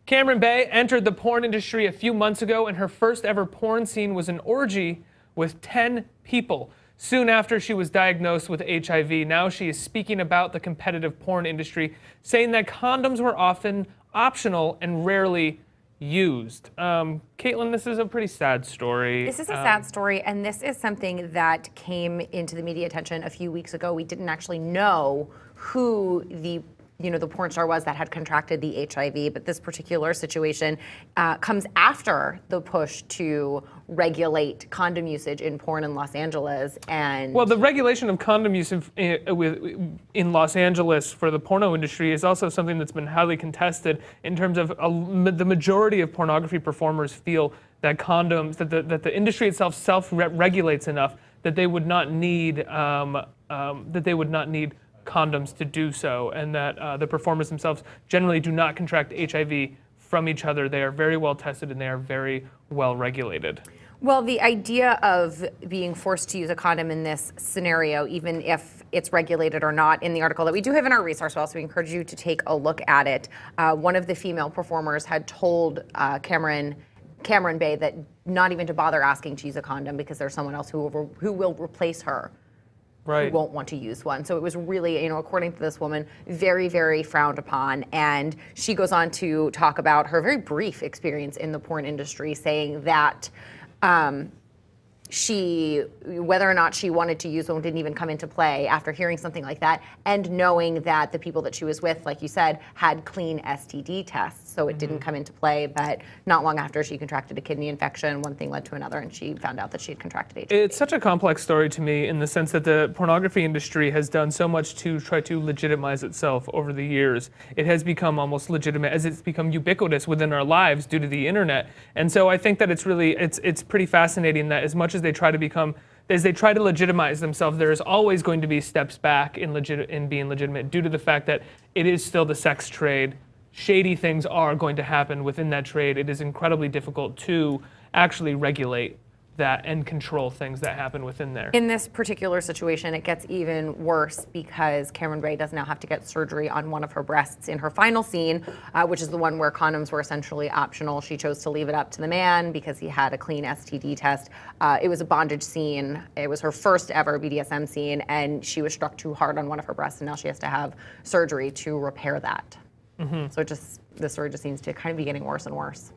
Cameron Bay entered the porn industry a few months ago, and her first ever porn scene was an orgy with 10 people. Soon after she was diagnosed with HIV, now she is speaking about the competitive porn industry, saying that condoms were often optional and rarely used. Caitlin, this is a pretty sad story. This is a sad story, and this is something that came into the media attention a few weeks ago. We didn't actually know who the porn star was that had contracted the HIV, but this particular situation comes after the push to regulate condom usage in porn in Los Angeles. And well, the regulation of condom use in Los Angeles for the porno industry is also something that's been highly contested in terms of the majority of pornography performers feel that condoms, that the industry itself self-regulates enough that they would not need condoms to do so, and that the performers themselves generally do not contract HIV from each other. They are very well tested and they are very well regulated. Well, the idea of being forced to use a condom in this scenario, even if it's regulated or not, in the article that we do have in our resource file, so we encourage you to take a look at it. One of the female performers had told Cameron Bay that not even to bother asking to use a condom because there's someone else who will replace her. Right. Who won't want to use one. So it was really, according to this woman, very, very frowned upon. And she goes on to talk about her very brief experience in the porn industry, saying that whether or not she wanted to use one didn't even come into play after hearing something like that, and knowing that the people that she was with, like you said, had clean STD tests, so it didn't come into play. But not long after, she contracted a kidney infection. One thing led to another, and she found out that she had contracted HIV. It's such a complex story to me in the sense that the pornography industry has done so much to try to legitimize itself over the years. It has become almost legitimate as it's become ubiquitous within our lives due to the internet. And so I think that it's pretty fascinating that as much as they try to legitimize themselves, there is always going to be steps back in being legitimate due to the fact that it is still the sex trade. Shady things are going to happen within that trade. It is incredibly difficult to actually regulate that and control things that happen within there. In this particular situation, it gets even worse because Cameron Bay does now have to get surgery on one of her breasts in her final scene, which is the one where condoms were essentially optional. She chose to leave it up to the man because he had a clean STD test. It was a bondage scene. It was her first ever BDSM scene, and she was struck too hard on one of her breasts, and now she has to have surgery to repair that. So the story just seems to kind of be getting worse and worse.